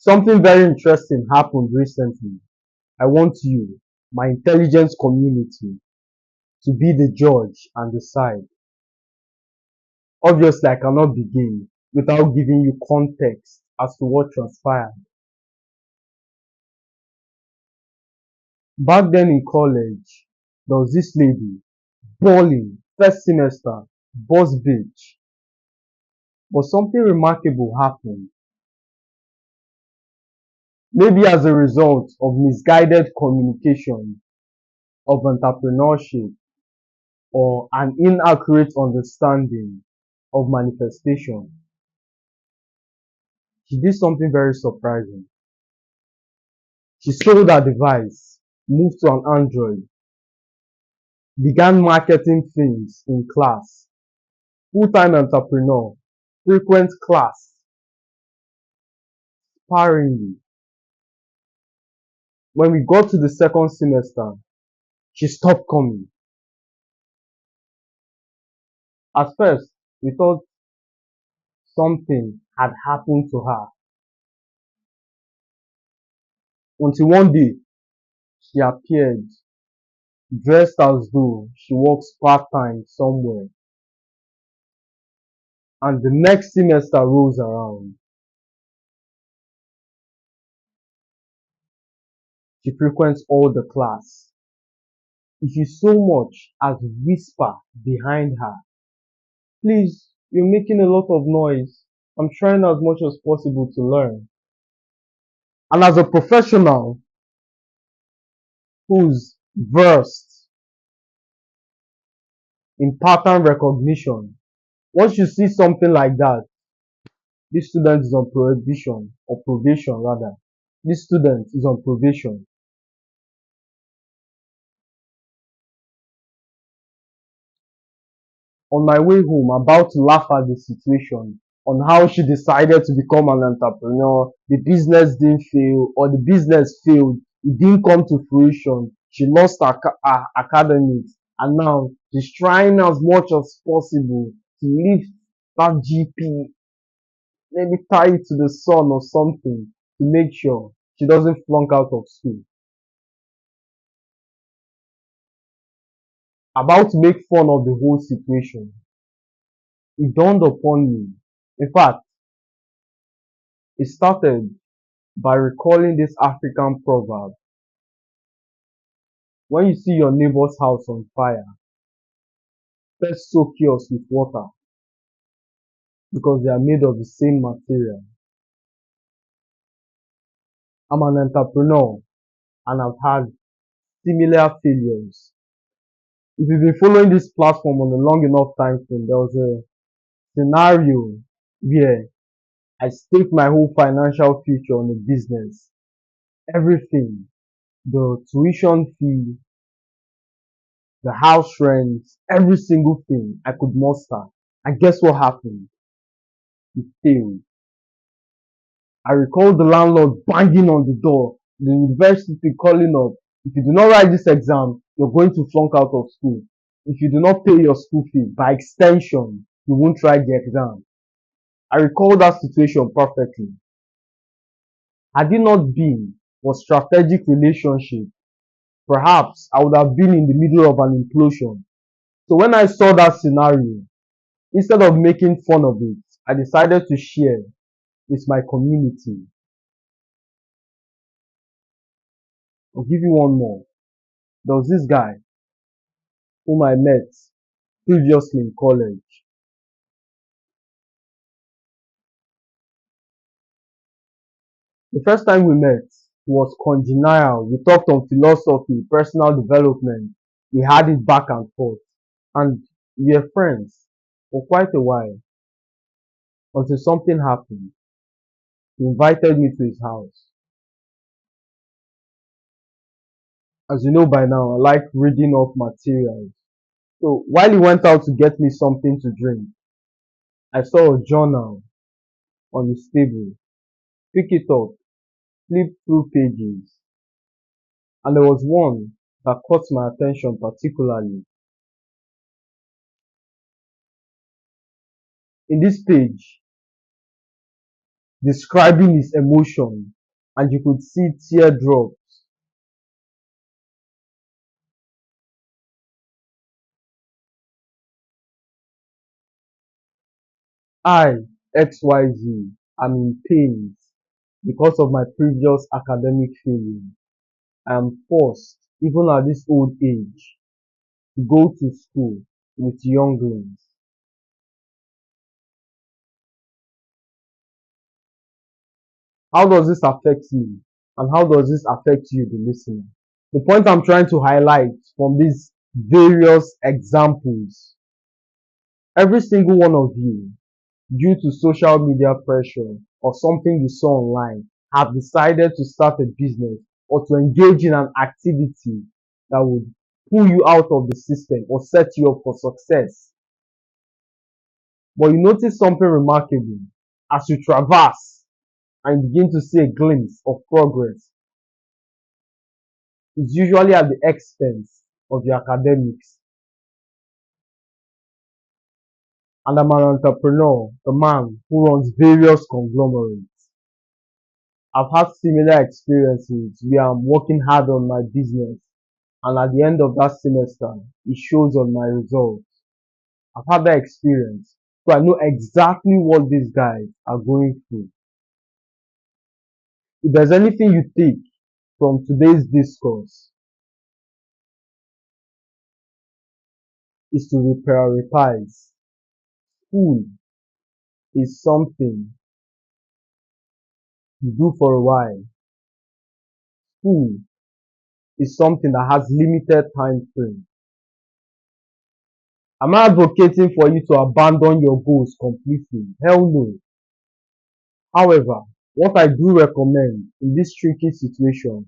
Something very interesting happened recently. I want you, my intelligence community, to be the judge and decide. Obviously, I cannot begin without giving you context as to what transpired. Back then in college, there was this lady, balling, first semester, boss bitch. But something remarkable happened. Maybe as a result of misguided communication, of entrepreneurship, or an inaccurate understanding of manifestation. She did something very surprising. She sold her device, moved to an Android, began marketing things in class, full-time entrepreneur, frequent class, sparingly. When we got to the second semester, she stopped coming. At first, we thought something had happened to her. Until one day, she appeared dressed as though she works part-time somewhere. And the next semester rolls around. She frequents all the class. If you so much as whisper behind her, please, you're making a lot of noise. I'm trying as much as possible to learn. And as a professional who's versed in pattern recognition, once you see something like that, this student is on prohibition or probation rather. This student is on probation. On my way home, about to laugh at the situation on how she decided to become an entrepreneur. The business didn't fail, or the business failed. It didn't come to fruition. She lost her academics, and now she's trying as much as possible to lift that GP, maybe tie it to the sun or something to make sure she doesn't flunk out of school. About to make fun of the whole situation, it dawned upon me. In fact, it started by recalling this African proverb. When you see your neighbor's house on fire, first soak yours with water because they are made of the same material. I'm an entrepreneur and I've had similar failures. If you've been following this platform on a long enough time frame, there was a scenario where I staked my whole financial future on a business. Everything, the tuition fee, the house rent, every single thing I could muster. And guess what happened? It failed. I recall the landlord banging on the door, the university calling up. If you do not write this exam, you're going to flunk out of school. If you do not pay your school fee, by extension, you won't write the exam. I recall that situation perfectly. Had it not been for strategic relationship, perhaps I would have been in the middle of an implosion. So when I saw that scenario, instead of making fun of it, I decided to share with my community. I'll give you one more. There was this guy whom I met previously in college. The first time we met was congenial. We talked on philosophy, personal development. We had it back and forth. And we were friends for quite a while until something happened. He invited me to his house. As you know by now, I like reading off materials. So while he went out to get me something to drink, I saw a journal on his table. Pick it up, flip through pages, and there was one that caught my attention particularly. In this page, describing his emotion, and you could see teardrops. I, XYZ, am in pain because of my previous academic failure. I am forced, even at this old age, to go to school with younglings. How does this affect you? And how does this affect you, the listener? The point I'm trying to highlight from these various examples, every single one of you, due to social media pressure or something you saw online, have decided to start a business or to engage in an activity that would pull you out of the system or set you up for success. But you notice something remarkable as you traverse and begin to see a glimpse of progress. It's usually at the expense of your academics. And I'm an entrepreneur, the man who runs various conglomerates. I've had similar experiences where I'm working hard on my business, and at the end of that semester, it shows on my results. I've had that experience, so I know exactly what these guys are going through. If there's anything you take from today's discourse, is to reprioritize. School is something you do for a while. School is something that has limited time frame. I'm not advocating for you to abandon your goals completely. Hell no. However, what I do recommend in this tricky situation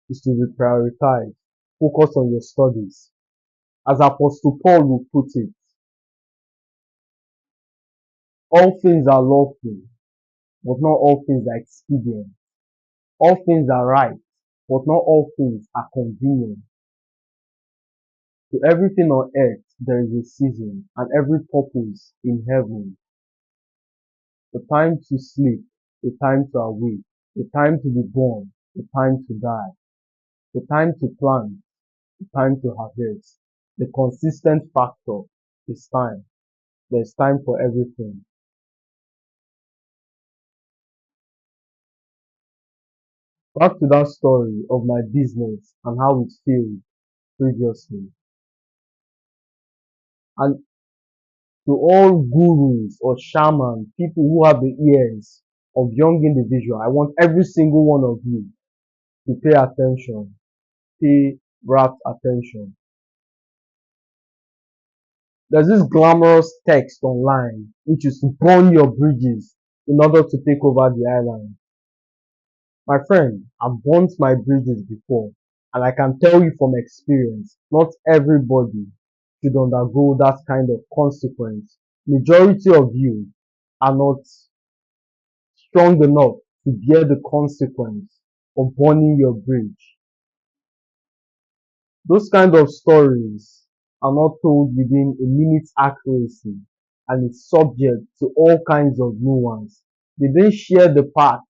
is to reprioritize. Focus on your studies. As Apostle Paul would put it, all things are lawful, but not all things are expedient. All things are right, but not all things are convenient. To everything on earth there is a season, and every purpose in heaven. The time to sleep, the time to awake, the time to be born, the time to die, the time to plant, the time to harvest. The consistent factor is time. There's time for everything. Back to that story of my business and how it failed previously. And to all gurus or shamans, people who have the ears of young individual, I want every single one of you to pay attention, pay rapt attention. There's this glamorous text online which is to burn your bridges in order to take over the island. My friend, I've burnt my bridges before, and I can tell you from experience, not everybody should undergo that kind of consequence. Majority of you are not strong enough to bear the consequence of burning your bridge. Those kind of stories are not told within a minute's accuracy, and it's subject to all kinds of nuance. They didn't share the part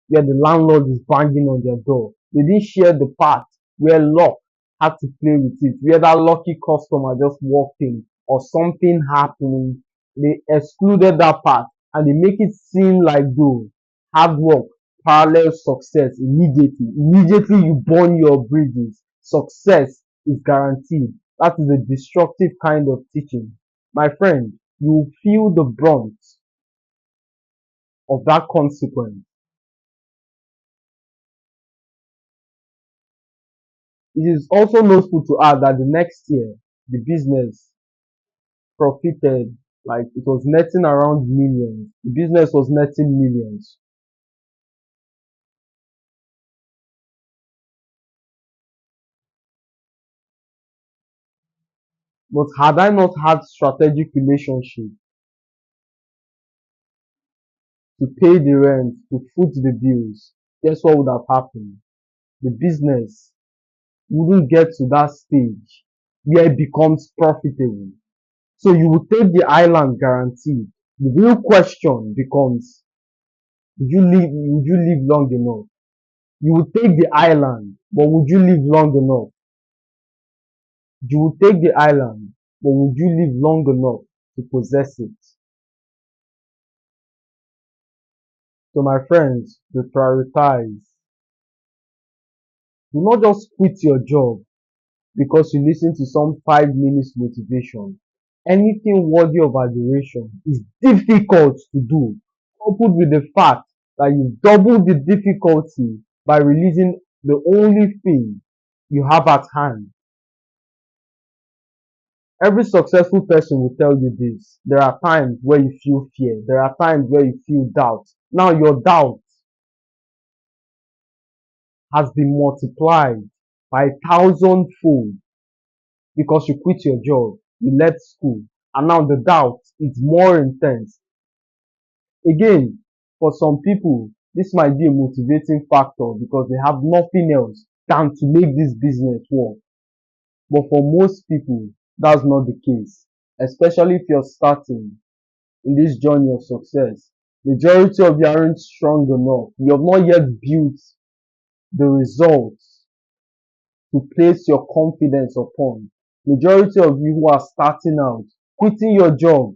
where the landlord is banging on their door. They didn't share the part where luck had to play with it, where that lucky customer just walked in or something happened. They excluded that part, and they make it seem like though hard work parallel success immediately. Immediately you burn your bridges, success is guaranteed. That is a destructive kind of teaching. My friend, you will feel the brunt of that consequence. It is also noticeable to add that the next year, the business profited, like it was netting around millions. The business was netting millions. But had I not had strategic relationship to pay the rent, to foot the bills, guess what would have happened? The business wouldn't get to that stage where it becomes profitable. So you will take the island guaranteed. The real question becomes, Would you live long enough? You would take the island, but would you live long enough? You would take the island, but would you live long enough to possess it? So my friends, to prioritize, do not just quit your job because you listen to some 5 minutes motivation. Anything worthy of adoration is difficult to do, coupled with the fact that you double the difficulty by releasing the only thing you have at hand. Every successful person will tell you this. There are times where you feel fear. There are times where you feel doubt. Now your doubt has been multiplied by 1,000-fold because you quit your job, you left school, and now the doubt is more intense. Again, for some people, this might be a motivating factor because they have nothing else than to make this business work. But for most people, that's not the case, especially if you're starting in this journey of success. Majority of you aren't strong enough. You have not yet built the results to place your confidence upon. Majority of you who are starting out, quitting your job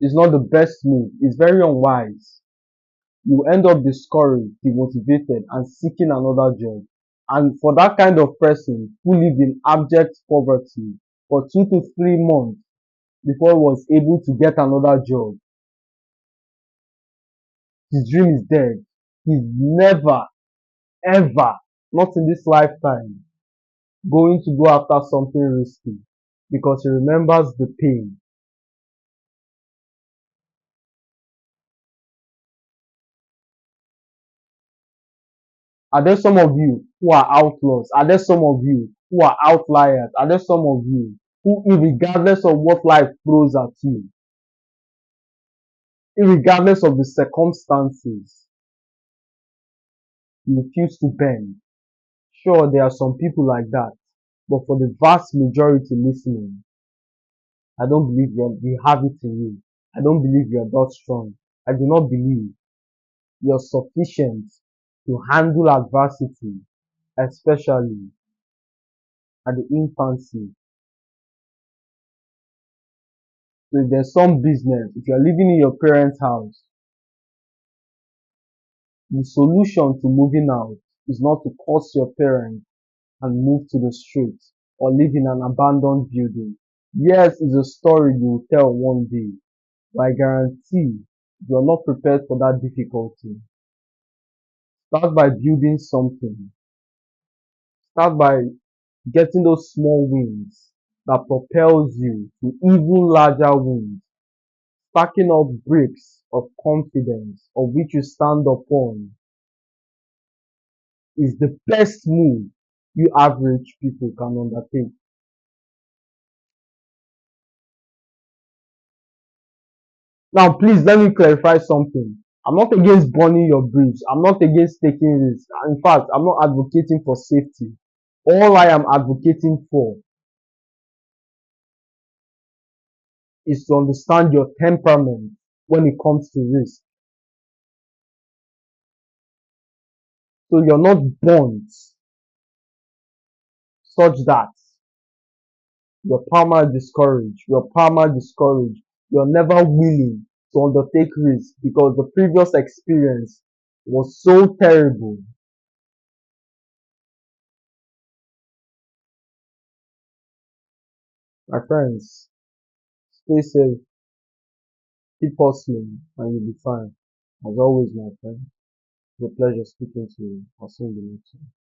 is not the best move. It's very unwise. You will end up discouraged, demotivated, and seeking another job. And for that kind of person who lived in abject poverty for 2 to 3 months before he was able to get another job, his dream is dead. He's never, ever, not in this lifetime, going to go after something risky because he remembers the pain. Are there some of you who are outlaws? Are there some of you who are outliers? Are there some of you who, regardless of what life throws at you, regardless of the circumstances, you refuse to bend? Sure, there are some people like that, but for the vast majority listening, I don't believe you have it in you. I don't believe you're that strong. I do not believe you're sufficient to handle adversity, especially at the infancy. So if there's some business, if you're living in your parents' house, the solution to moving out is not to curse your parents and move to the streets or live in an abandoned building. Yes, it's a story you will tell one day, but I guarantee you're not prepared for that difficulty. Start by building something. Start by getting those small wins that propels you to even larger wins. Stacking up bricks of confidence of which you stand upon is the best move you average people can undertake. Now, please let me clarify something. I'm not against burning your bridge. I'm not against taking risks. In fact, I'm not advocating for safety. All I am advocating for is to understand your temperament when it comes to risk. So you're not burnt such that you're permanently discouraged, you're never willing to undertake risk because the previous experience was so terrible. My friends, stay safe, keep hustling, and you'll be fine. As always, my friend, it's a pleasure speaking to you. I'll see you in the next one.